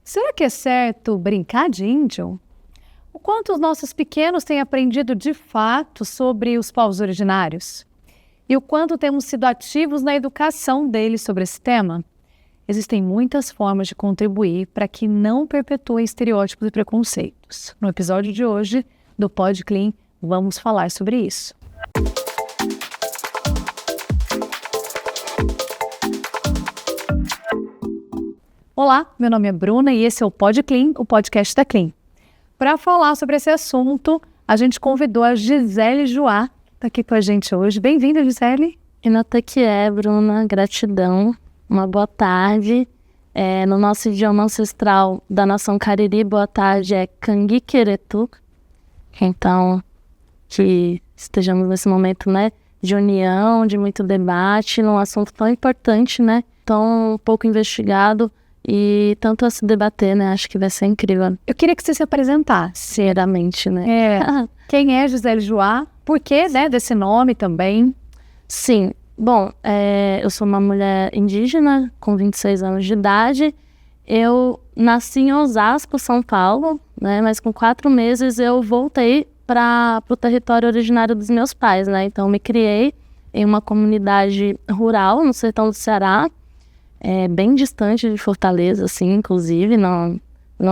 Será que é certo brincar de índio? O quanto os nossos pequenos têm aprendido de fato sobre os povos originários? E o quanto temos sido ativos na educação deles sobre esse tema? Existem muitas formas de contribuir para que não perpetuem estereótipos e preconceitos. No episódio de hoje do Pod Clean, vamos falar sobre isso. Olá, meu nome é Bruna e esse é o Pod Clean, o podcast da Clean. Para falar sobre esse assunto, a gente convidou a Gisele Joá, que está aqui com a gente hoje. Bem-vinda, Gisele. Inata que é, Bruna, gratidão, uma boa tarde. No nosso idioma ancestral da nação Cariri, boa tarde é Kangi-Keretu. Então, que estejamos nesse momento, né, de união, de muito debate, num assunto tão importante, né, tão pouco investigado e tanto a se debater, né, acho que vai ser incrível. Eu queria que você se apresentasse. Sinceramente, né. Quem é Gisele Joá? Por que, né, desse nome também? Sim, bom, eu sou uma mulher indígena com 26 anos de idade. Eu nasci em Osasco, São Paulo, né, mas com 4 meses eu voltei para o território originário dos meus pais, né, então me criei em uma comunidade rural no sertão do Ceará, bem distante de Fortaleza, assim, inclusive, não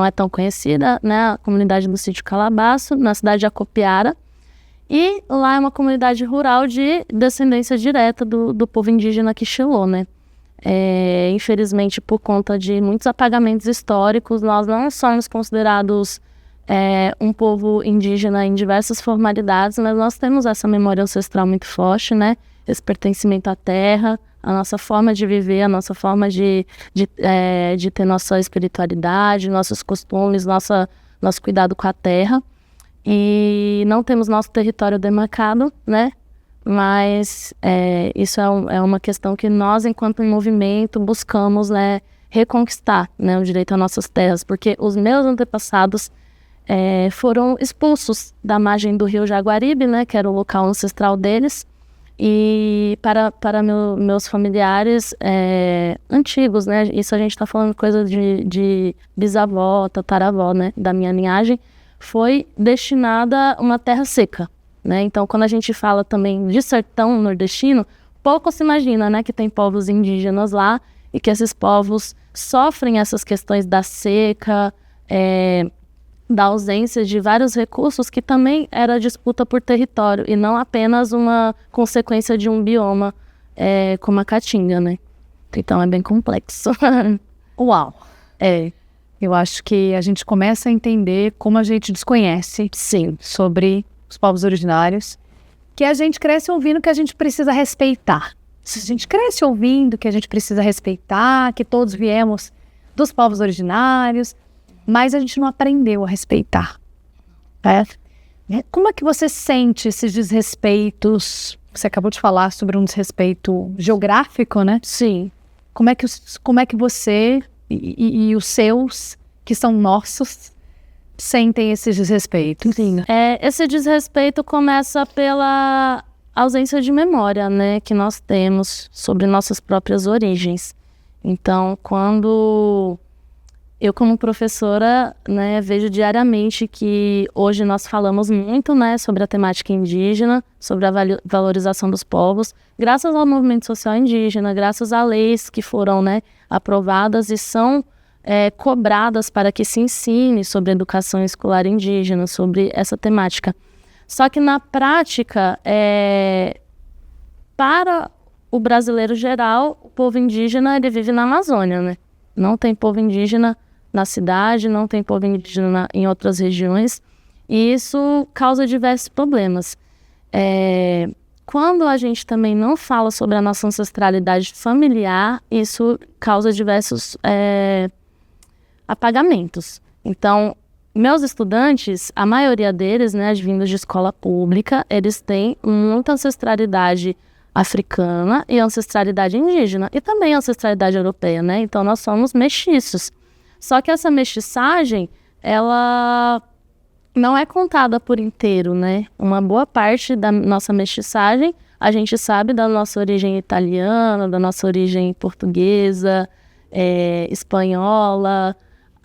é tão conhecida, né, a comunidade do Sítio Calabaço, na cidade de Acopiara. E lá é uma comunidade rural de descendência direta do povo indígena Quixelô, né? Infelizmente, por conta de muitos apagamentos históricos, nós não somos considerados um povo indígena em diversas formalidades, mas nós temos essa memória ancestral muito forte, né? Esse pertencimento à terra, a nossa forma de viver, a nossa forma de ter nossa espiritualidade, nossos costumes, nosso cuidado com a terra. E não temos nosso território demarcado, né? Mas isso é uma questão que nós, enquanto movimento, buscamos, né, reconquistar, né, o direito às nossas terras, porque os meus antepassados foram expulsos da margem do rio Jaguaribe, né, que era o local ancestral deles, e para meus familiares antigos, né, isso a gente está falando coisa de bisavó, tataravó, né, da minha linhagem, foi destinada a uma terra seca, né? Então, quando a gente fala também de sertão nordestino, pouco se imagina, né, que tem povos indígenas lá e que esses povos sofrem essas questões da seca, da ausência de vários recursos, que também era disputa por território e não apenas uma consequência de um bioma como a Caatinga, né? Então, é bem complexo. Uau! Eu acho que a gente começa a entender como a gente desconhece, sim, sobre os povos originários, que a gente cresce ouvindo que a gente precisa respeitar. A gente cresce ouvindo que a gente precisa respeitar, que todos viemos dos povos originários, mas a gente não aprendeu a respeitar. Como é que você sente esses desrespeitos? Você acabou de falar sobre um desrespeito geográfico, né? Sim. Como é que você e os seus, que são nossos, sentem esse desrespeito? Sim. Esse desrespeito começa pela ausência de memória, né, que nós temos sobre nossas próprias origens. Então, quando eu, como professora, né, vejo diariamente que hoje nós falamos muito, né, sobre a temática indígena, sobre a valorização dos povos, graças ao movimento social indígena, graças a leis que foram, né, aprovadas e são cobradas para que se ensine sobre educação escolar indígena, sobre essa temática. Só que na prática, para o brasileiro geral, o povo indígena ele vive na Amazônia, né? Não tem povo indígena na cidade, não tem povo indígena em outras regiões, e isso causa diversos problemas. Quando a gente também não fala sobre a nossa ancestralidade familiar, isso causa diversos apagamentos. Então, meus estudantes, a maioria deles, né, vindos de escola pública, eles têm muita ancestralidade africana e ancestralidade indígena, e também ancestralidade europeia, né? Então, nós somos mestiços. Só que essa mestiçagem, ela não é contada por inteiro, né? Uma boa parte da nossa mestiçagem, a gente sabe da nossa origem italiana, da nossa origem portuguesa, espanhola,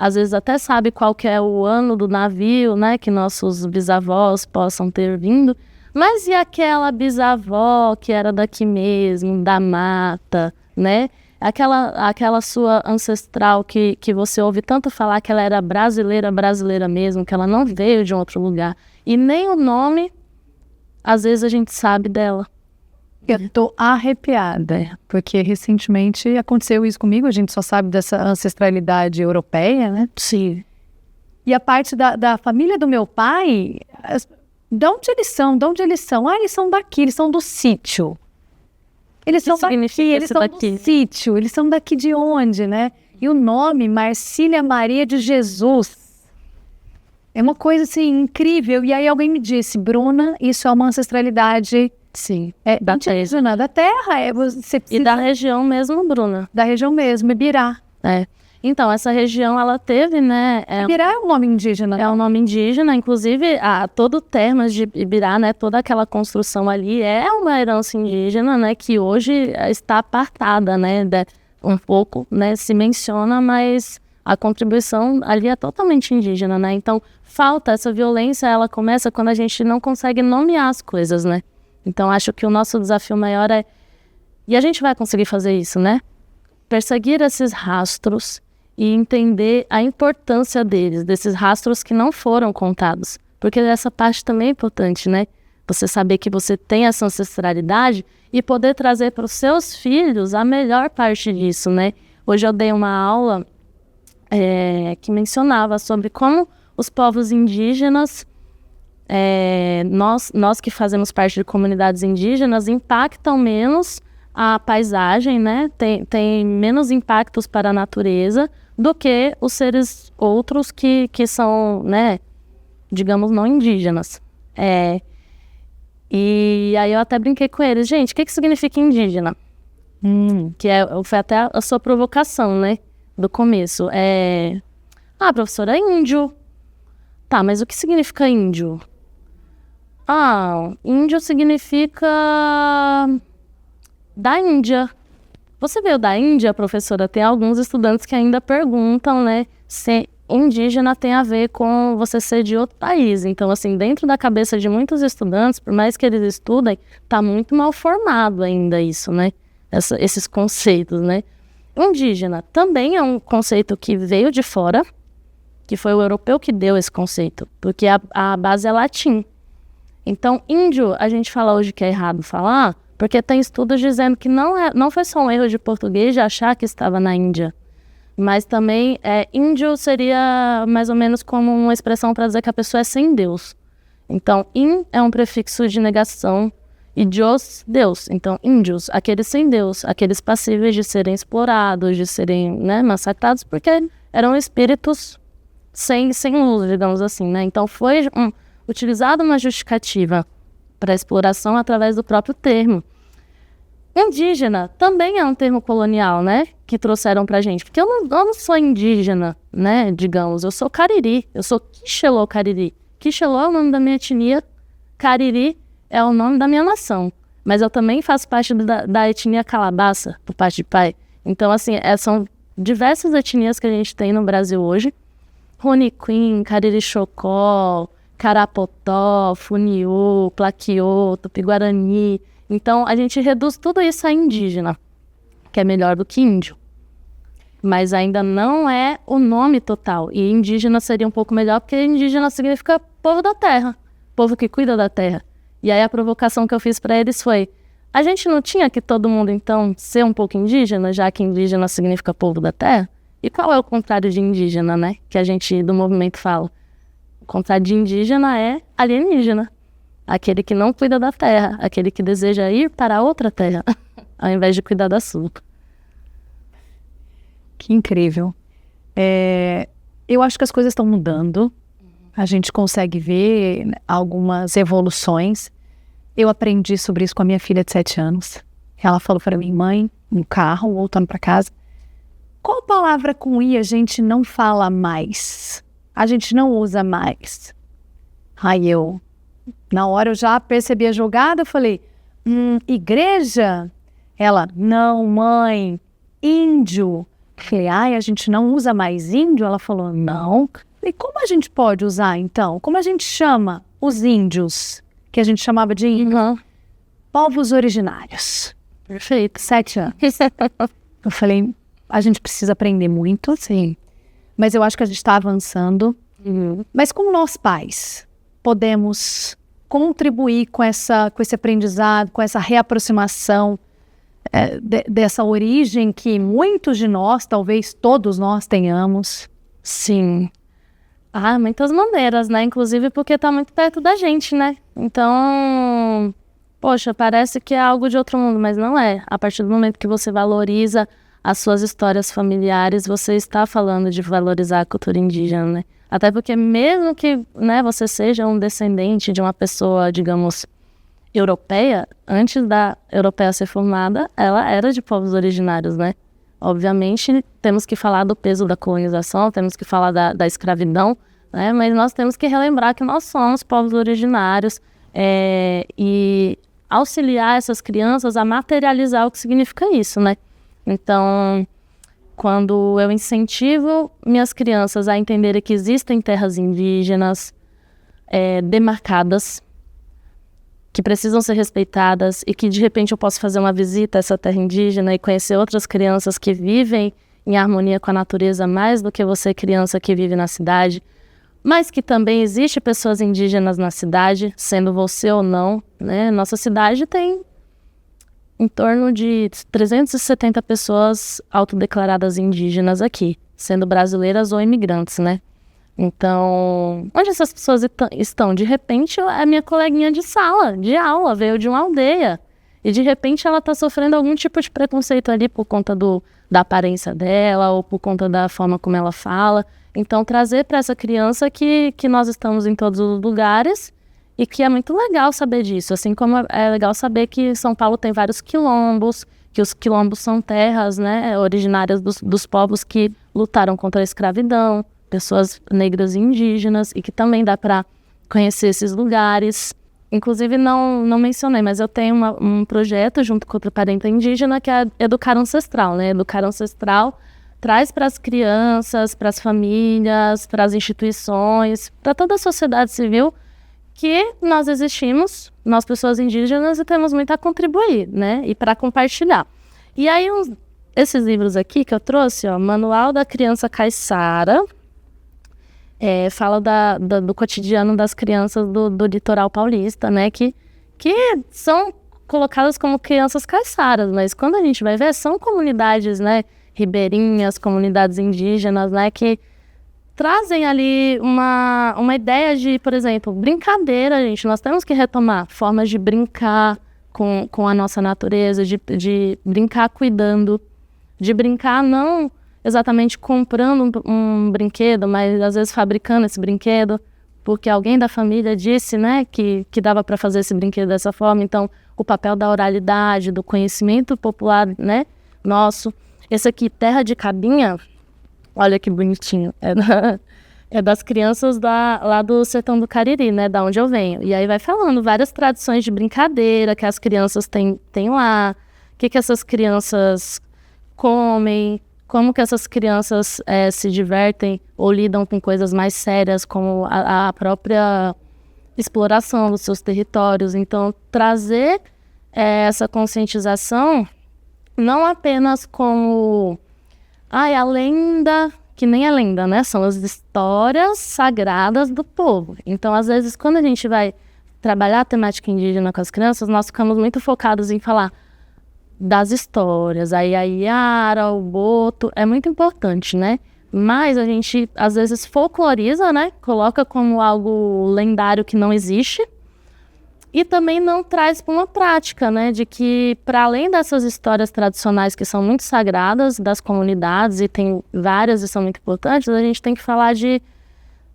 às vezes até sabe qual que é o ano do navio, né, que nossos bisavós possam ter vindo, mas e aquela bisavó que era daqui mesmo, da mata, né? Aquela sua ancestral que você ouve tanto falar que ela era brasileira mesmo, que ela não veio de um outro lugar. E nem o nome, às vezes a gente sabe dela. Eu tô arrepiada, porque recentemente aconteceu isso comigo, a gente só sabe dessa ancestralidade europeia, né? Sim. E a parte da família do meu pai, de onde eles são? De onde eles são? Ah, eles são daqui, eles são do sítio. Eles são daqui, eles são do sítio, eles são daqui de onde, né? E o nome, Marcília Maria de Jesus. É uma coisa, assim, incrível. E aí alguém me disse, Bruna, isso é uma ancestralidade... Sim, da terra. Da terra, você precisa... E da região mesmo, Bruna. Da região mesmo, Ibirá. Então, essa região, ela teve, né... Ibirá é um nome indígena. É um nome indígena, inclusive, todo o termo de Ibirá, né, toda aquela construção ali é uma herança indígena, né, que hoje está apartada, né, um pouco, né, se menciona, mas a contribuição ali é totalmente indígena, né, então falta essa violência, ela começa quando a gente não consegue nomear as coisas, né, então acho que o nosso desafio maior é, e a gente vai conseguir fazer isso, né, perseguir esses rastros e entender a importância deles, desses rastros que não foram contados. Porque essa parte também é importante, né? Você saber que você tem essa ancestralidade e poder trazer para os seus filhos a melhor parte disso, né? Hoje eu dei uma aula que mencionava sobre como os povos indígenas, nós que fazemos parte de comunidades indígenas, impactam menos a paisagem, né? Tem menos impactos para a natureza do que os seres outros que são, né, digamos, não indígenas. E aí eu até brinquei com eles, gente, o que significa indígena? Foi até a sua provocação, né, do começo. Professora, índio. Tá, mas o que significa índio? Índio significa da Índia. Você veio da Índia, professora? Tem alguns estudantes que ainda perguntam, né, se indígena tem a ver com você ser de outro país. Então, assim, dentro da cabeça de muitos estudantes, por mais que eles estudem, tá muito mal formado ainda isso, né? Esses conceitos, né? Indígena também é um conceito que veio de fora, que foi o europeu que deu esse conceito, porque a base é latim. Então, índio, a gente fala hoje que é errado falar, porque tem estudos dizendo que não foi só um erro de português de achar que estava na Índia, mas também índio seria mais ou menos como uma expressão para dizer que a pessoa é sem Deus. Então, in é um prefixo de negação e Dios, Deus. Então, índios, aqueles sem Deus, aqueles passíveis de serem explorados, de serem, né, massacrados, porque eram espíritos sem luz, digamos assim, né? Então, foi utilizada uma justificativa para exploração através do próprio termo. Indígena também é um termo colonial, né? Que trouxeram pra gente. Porque eu não sou indígena, né? Digamos, eu sou Cariri. Eu sou Quixelô Cariri. Quixelô é o nome da minha etnia. Cariri é o nome da minha nação. Mas eu também faço parte da etnia Calabaça, por parte de pai. Então, assim, são diversas etnias que a gente tem no Brasil hoje. Roniquim, Cariri Chocó, Carapotó, Funiú, Plaquiô, Tupi-Guarani. Então, a gente reduz tudo isso a indígena, que é melhor do que índio. Mas ainda não é o nome total. E indígena seria um pouco melhor, porque indígena significa povo da terra, povo que cuida da terra. E aí a provocação que eu fiz para eles foi, a gente não tinha que todo mundo, então, ser um pouco indígena, já que indígena significa povo da terra? E qual é o contrário de indígena, né? Que a gente, do movimento, fala. O contrário de indígena é alienígena. Aquele que não cuida da terra, aquele que deseja ir para outra terra, ao invés de cuidar da sua. Que incrível. Eu acho que as coisas estão mudando. A gente consegue ver algumas evoluções. Eu aprendi sobre isso com a minha filha de 7 anos. Ela falou para mim, mãe, no carro, voltando para casa, qual palavra com I a gente não fala mais? A gente não usa mais. Aí na hora eu já percebi a jogada, eu falei, igreja? Ela, não, mãe, índio. Falei, ai, a gente não usa mais índio? Ela falou, não. E como a gente pode usar, então? Como a gente chama os índios, que a gente chamava de índio? Povos originários. Perfeito. 7 anos. Eu falei, a gente precisa aprender muito, sim. Mas eu acho que a gente está avançando. Mas como nós pais podemos contribuir com esse aprendizado, com essa reaproximação dessa origem que muitos de nós, talvez todos nós tenhamos? Sim. Muitas maneiras, né? Inclusive porque tá muito perto da gente, né? Então, poxa, parece que é algo de outro mundo, mas não é. A partir do momento que você valoriza as suas histórias familiares, você está falando de valorizar a cultura indígena, né? Até porque mesmo que, né, você seja um descendente de uma pessoa, digamos, europeia, antes da europeia ser formada, ela era de povos originários, né? Obviamente, temos que falar do peso da colonização, temos que falar da escravidão, né? Mas nós temos que relembrar que nós somos povos originários e auxiliar essas crianças a materializar o que significa isso, né? Então, quando eu incentivo minhas crianças a entenderem que existem terras indígenas demarcadas, que precisam ser respeitadas e que de repente eu posso fazer uma visita a essa terra indígena e conhecer outras crianças que vivem em harmonia com a natureza mais do que você, criança que vive na cidade, mas que também existe pessoas indígenas na cidade, sendo você ou não, né? Nossa cidade tem em torno de 370 pessoas autodeclaradas indígenas aqui, sendo brasileiras ou imigrantes, né? Então, onde essas pessoas estão? De repente, a minha coleguinha de sala, de aula, veio de uma aldeia. E, de repente, ela está sofrendo algum tipo de preconceito ali por conta da aparência dela ou por conta da forma como ela fala. Então, trazer para essa criança que nós estamos em todos os lugares e que é muito legal saber disso. Assim como é legal saber que São Paulo tem vários quilombos, que os quilombos são terras, né, originárias dos povos que lutaram contra a escravidão, pessoas negras e indígenas, e que também dá para conhecer esses lugares. Inclusive, não mencionei, mas eu tenho um projeto junto com outra parenta indígena que é Educar Ancestral, né? Educar Ancestral traz para as crianças, para as famílias, para as instituições, para toda a sociedade civil, que nós existimos, nós pessoas indígenas, e temos muito a contribuir, né? E para compartilhar. E aí, esses livros aqui que eu trouxe, ó, Manual da Criança Caiçara, fala do cotidiano das crianças do litoral paulista, né? Que são colocadas como crianças caiçaras, mas quando a gente vai ver, são comunidades, né, ribeirinhas, comunidades indígenas, né, que trazem ali uma ideia de, por exemplo, brincadeira, gente. Nós temos que retomar formas de brincar com a nossa natureza, de brincar cuidando, de brincar não exatamente comprando um brinquedo, mas às vezes fabricando esse brinquedo, porque alguém da família disse, né, que dava para fazer esse brinquedo dessa forma. Então, o papel da oralidade, do conhecimento popular, né, nosso. Esse aqui, Terra de Cabinha, olha que bonitinho, é das crianças lá do sertão do Cariri, né, da onde eu venho. E aí vai falando várias tradições de brincadeira que as crianças têm lá, o que essas crianças comem, como que essas crianças se divertem ou lidam com coisas mais sérias, como a própria exploração dos seus territórios. Então, trazer essa conscientização não apenas como a lenda, que nem é lenda, né? São as histórias sagradas do povo. Então, às vezes, quando a gente vai trabalhar a temática indígena com as crianças, nós ficamos muito focados em falar das histórias, a Iara, o Boto, é muito importante, né? Mas a gente, às vezes, folcloriza, né? Coloca como algo lendário que não existe. E também não traz para uma prática, né? De que, para além dessas histórias tradicionais que são muito sagradas das comunidades, e tem várias e são muito importantes, a gente tem que falar de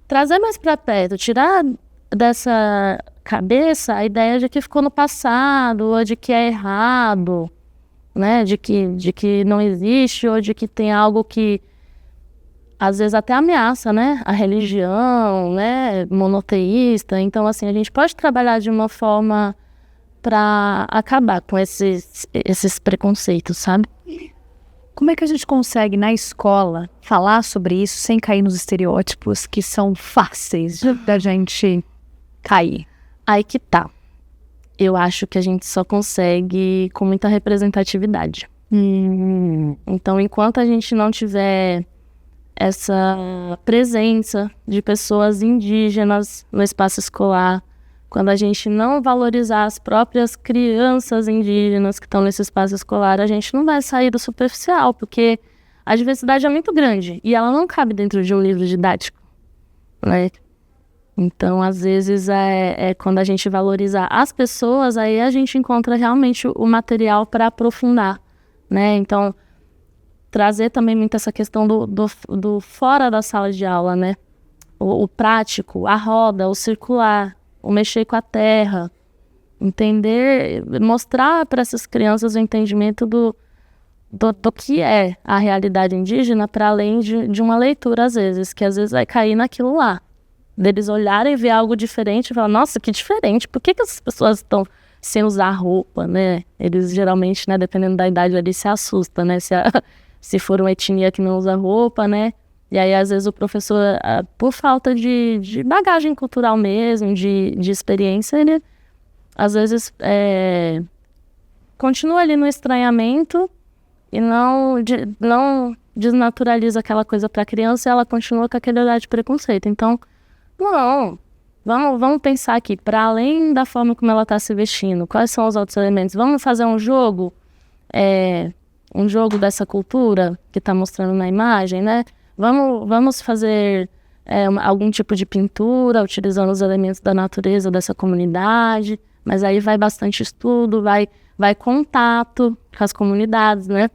trazer mais para perto, tirar dessa cabeça a ideia de que ficou no passado, ou de que é errado, né? De que não existe, ou de que tem algo que às vezes até ameaça, né, a religião, né, monoteísta. Então, assim, a gente pode trabalhar de uma forma para acabar com esses preconceitos, sabe? Como é que a gente consegue, na escola, falar sobre isso sem cair nos estereótipos que são fáceis da gente cair? Aí que tá. Eu acho que a gente só consegue com muita representatividade. Então, enquanto a gente não tiver essa presença de pessoas indígenas no espaço escolar, quando a gente não valorizar as próprias crianças indígenas que estão nesse espaço escolar, a gente não vai sair do superficial, porque a diversidade é muito grande e ela não cabe dentro de um livro didático, né? Então, às vezes, quando a gente valoriza as pessoas, aí a gente encontra realmente o material para aprofundar, né? Então, trazer também muito essa questão do fora da sala de aula, né? O prático, a roda, o circular, o mexer com a terra, entender, mostrar para essas crianças o entendimento do que é a realidade indígena, para além de uma leitura, às vezes, que às vezes vai cair naquilo lá. Deles olharem e ver algo diferente e falar, nossa, que diferente, por que essas pessoas estão sem usar roupa, né? Eles geralmente, né, dependendo da idade, eles se assustam, né? Se for uma etnia que não usa roupa, né? E aí, às vezes, o professor, por falta de bagagem cultural mesmo, de experiência, ele, às vezes, continua ali no estranhamento e não desnaturaliza aquela coisa para a criança e ela continua com aquele olhar de preconceito. Então, não, vamos pensar aqui, para além da forma como ela está se vestindo, quais são os outros elementos? Vamos fazer um jogo dessa cultura que está mostrando na imagem, né? Vamos fazer algum tipo de pintura, utilizando os elementos da natureza dessa comunidade, mas aí vai bastante estudo, vai contato com as comunidades, né?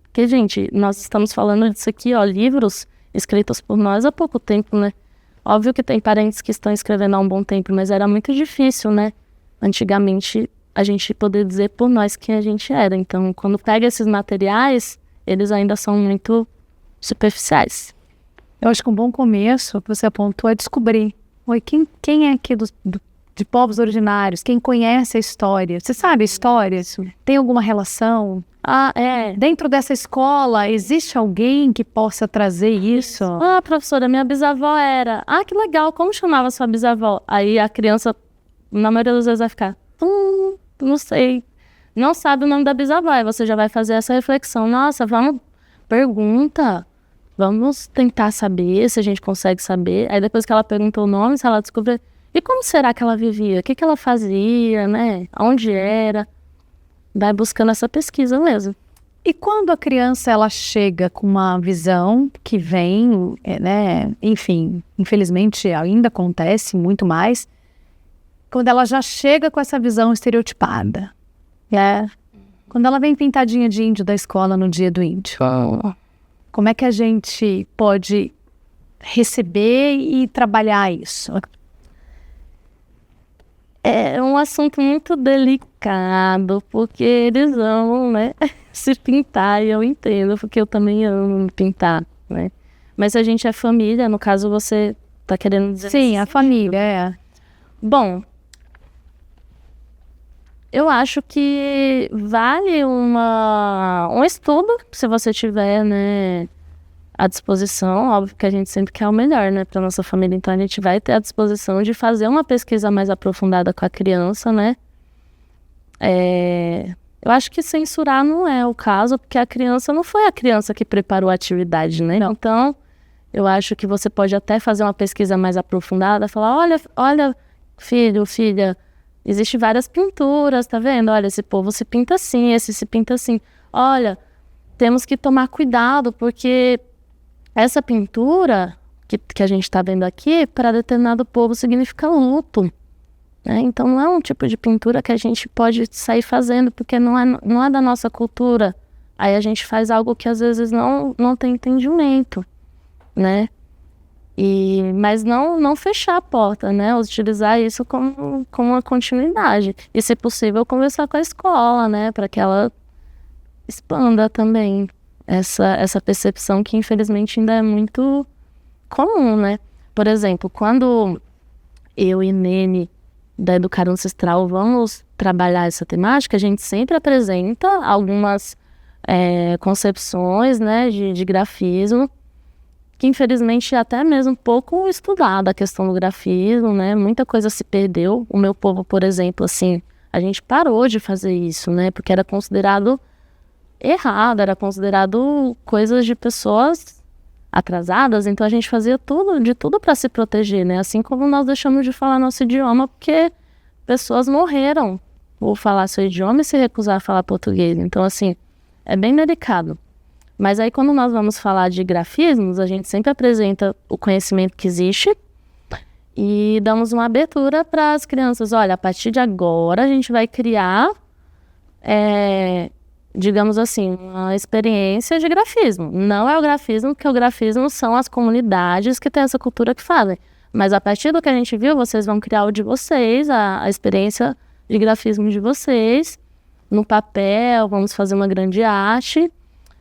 Porque, gente, nós estamos falando disso aqui, ó, livros escritos por nós há pouco tempo, né? Óbvio que tem parentes que estão escrevendo há um bom tempo, mas era muito difícil, né? Antigamente, a gente poder dizer por nós quem a gente era. Então, quando pega esses materiais, eles ainda são muito superficiais. Eu acho que um bom começo, que você apontou, é descobrir. Oi, quem é aqui de povos originários? Quem conhece a história? Você sabe a história? Tem alguma relação? Dentro dessa escola, existe alguém que possa trazer isso? Professora, minha bisavó era... que legal, como chamava sua bisavó? Aí a criança, na maioria das vezes, vai ficar... não sei. Não sabe o nome da bisavó. Aí você já vai fazer essa reflexão. Nossa, pergunta. Vamos tentar saber se a gente consegue saber. Aí depois que ela perguntou o nome, se ela descobriu... E como será que ela vivia? O que ela fazia, né? Onde era? Vai buscando essa pesquisa mesmo. E quando a criança ela chega com uma visão que vem, né? Enfim, infelizmente ainda acontece muito mais, quando ela já chega com essa visão estereotipada, né? Quando ela vem pintadinha de índio da escola no dia do índio, como é que a gente pode receber e trabalhar isso? É um assunto muito delicado, porque eles amam, né, se pintar, e eu entendo, porque eu também amo me pintar, né? Mas se a gente é família, no caso você tá querendo dizer... Sim, a família, Bom, eu acho que vale um estudo, se você tiver, né, à disposição. Óbvio que a gente sempre quer o melhor, né, para nossa família, então a gente vai ter à disposição de fazer uma pesquisa mais aprofundada com a criança, né. Eu acho que censurar não é o caso, porque a criança não foi a criança que preparou a atividade, né. Não. Então, eu acho que você pode até fazer uma pesquisa mais aprofundada, falar, olha, filho, filha, existem várias pinturas, tá vendo? Olha, esse povo se pinta assim, esse se pinta assim. Olha, temos que tomar cuidado, porque essa pintura que a gente está vendo aqui, para determinado povo, significa luto, né? Então, não é um tipo de pintura que a gente pode sair fazendo, porque não é da nossa cultura. Aí a gente faz algo que, às vezes, não tem entendimento, né? Mas não fechar a porta, né? Utilizar isso como uma continuidade. E, se possível, conversar com a escola, né? Para que ela expanda também essa percepção que, infelizmente, ainda é muito comum, né? Por exemplo, quando eu e Nene, da Educar Ancestral, vamos trabalhar essa temática, a gente sempre apresenta algumas concepções, né, de grafismo, que infelizmente é até mesmo pouco estudada a questão do grafismo, né, muita coisa se perdeu. O meu povo, por exemplo, assim, a gente parou de fazer isso, né, porque era considerado errado, era considerado coisas de pessoas atrasadas, então a gente fazia de tudo para se proteger, né, assim como nós deixamos de falar nosso idioma porque pessoas morreram por falar seu idioma e se recusar a falar português, então assim, é bem delicado. Mas aí quando nós vamos falar de grafismos, a gente sempre apresenta o conhecimento que existe e damos uma abertura para as crianças. Olha, a partir de agora a gente vai criar, digamos assim, uma experiência de grafismo. Não é o grafismo, porque o grafismo são as comunidades que têm essa cultura que fazem. Mas a partir do que a gente viu, vocês vão criar o de vocês, a experiência de grafismo de vocês, no papel, vamos fazer uma grande arte.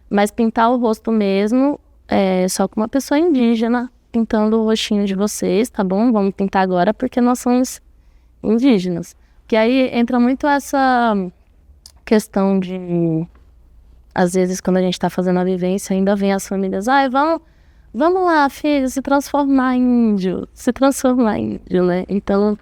Mas pintar o rosto mesmo é só com uma pessoa indígena pintando o rostinho de vocês, tá bom? Vamos pintar agora porque nós somos indígenas. Que aí entra muito essa questão de... Às vezes, quando a gente tá fazendo a vivência, ainda vem as famílias... Vamos lá, filho, se transformar em índio, né? Então...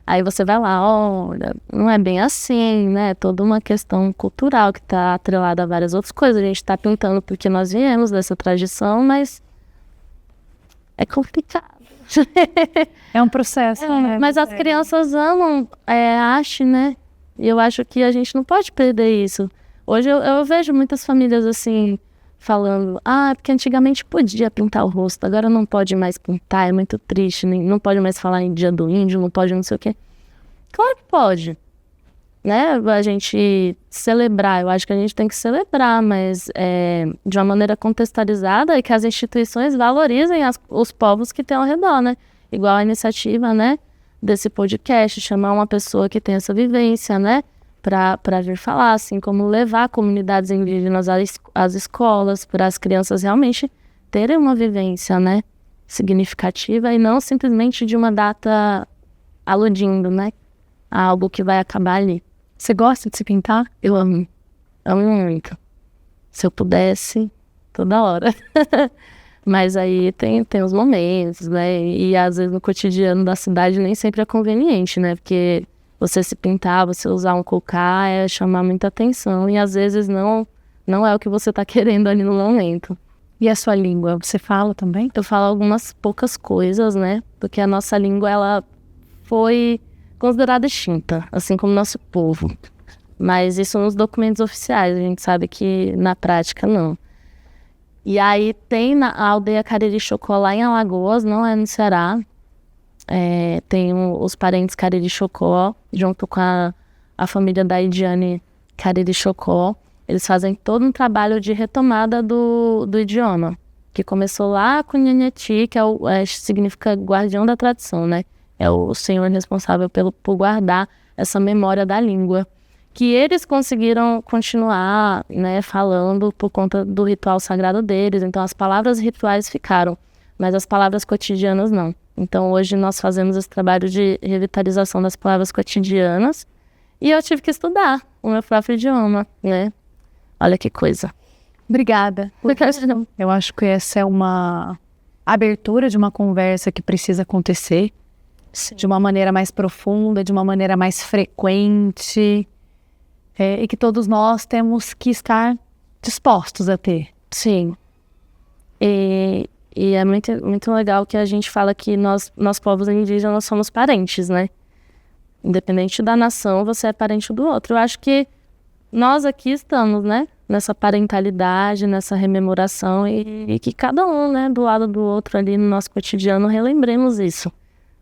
Aí você vai lá, olha, não é bem assim, né? Toda uma questão cultural que está atrelada a várias outras coisas. A gente está pintando porque nós viemos dessa tradição, mas é complicado. É um processo. Né? Mas as crianças amam arte, né? E eu acho que a gente não pode perder isso. Hoje eu vejo muitas famílias assim, falando, porque antigamente podia pintar o rosto, agora não pode mais pintar, é muito triste, não pode mais falar em dia do índio, não pode não sei o quê. Claro que pode, né? A gente celebrar, eu acho que a gente tem que celebrar, mas de uma maneira contextualizada e que as instituições valorizem os povos que tem ao redor, né? Igual a iniciativa, né, desse podcast, chamar uma pessoa que tem essa vivência, né? Para vir falar, assim, como levar comunidades indígenas às escolas, para as crianças realmente terem uma vivência, né, significativa e não simplesmente de uma data aludindo, né, a algo que vai acabar ali. Você gosta de se pintar? Eu amo muito. Se eu pudesse, toda hora. Mas aí tem os momentos, né, e às vezes no cotidiano da cidade nem sempre é conveniente, né, porque... Você se pintar, você usar um cocá é chamar muita atenção e às vezes não é o que você está querendo ali no momento. E a sua língua, você fala também? Eu falo algumas poucas coisas, né? Porque a nossa língua, ela foi considerada extinta, assim como o nosso povo. Mas isso nos documentos oficiais, a gente sabe que na prática não. E aí tem a aldeia Cariri Chocó lá em Alagoas, não é no Ceará. Tem os parentes Cariri Chocó, junto com a família da Idiane Cariri Chocó. Eles fazem todo um trabalho de retomada do idioma, que começou lá com Nhanhati, que significa guardião da tradição, né? É o senhor responsável por guardar essa memória da língua, que eles conseguiram continuar, né, falando por conta do ritual sagrado deles. Então as palavras rituais ficaram, mas as palavras cotidianas não. Então, hoje nós fazemos esse trabalho de revitalização das palavras cotidianas e eu tive que estudar o meu próprio idioma, né? Olha que coisa. Obrigada. Eu acho que essa é uma abertura de uma conversa que precisa acontecer. Sim. De uma maneira mais profunda, de uma maneira mais frequente, e que todos nós temos que estar dispostos a ter. Sim. E é muito, muito legal que a gente fala que nós povos indígenas somos parentes, né? Independente da nação, você é parente do outro. Eu acho que nós aqui estamos, né? Nessa parentalidade, nessa rememoração e que cada um, né, do lado do outro ali no nosso cotidiano, relembremos isso,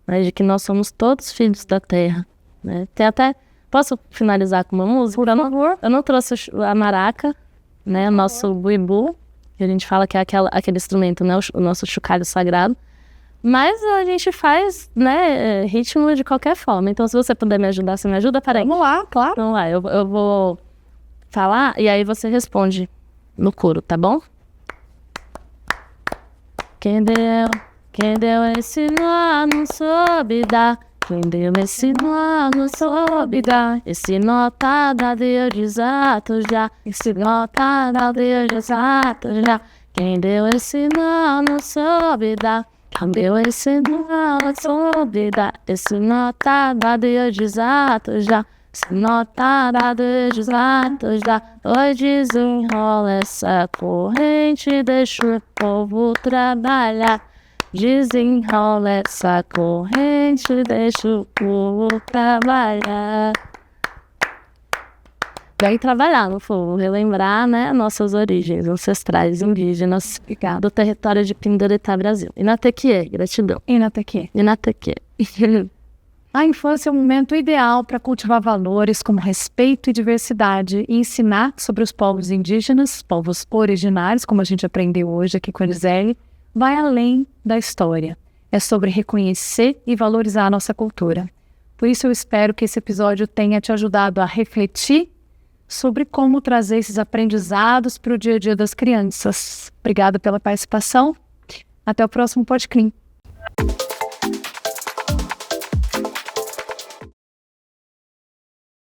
né? De que nós somos todos filhos da terra, né? Tem até... Posso finalizar com uma música? Por favor. Eu não trouxe a maraca, né? Nosso buibu, que a gente fala que é aquele instrumento, né? O nosso chocalho sagrado. Mas a gente faz, né, ritmo de qualquer forma. Então, se você puder me ajudar, você me ajuda? Peraí. Vamos lá, claro. Vamos lá, eu vou falar e aí você responde no coro, tá bom? Quem deu ensinou, não soube dar. Quem deu esse nó não soube dar. Esse nó tá dado e eu desato já. Esse nó tá dado e eu desato já. Quem deu esse nó não soube dar. Quem deu esse nó não soube dar. Esse nó tá dado e eu desato já. Esse nó tá dado e eu desato já. Oi, desenrola essa corrente, deixa o povo trabalhar. Desenrola essa corrente, deixa o povo trabalhar. Vem trabalhar no fogo, relembrar, né, nossas origens ancestrais indígenas do território de Pindaretá, Brasil. Inatekie, gratidão. Inatekie. Inatekie. A infância é um momento ideal para cultivar valores como respeito e diversidade e ensinar sobre os povos indígenas, povos originários, como a gente aprendeu hoje aqui com a Elisele. Vai além da história. É sobre reconhecer e valorizar a nossa cultura. Por isso eu espero que esse episódio tenha te ajudado a refletir sobre como trazer esses aprendizados para o dia a dia das crianças. Obrigada pela participação. Até o próximo Podclean.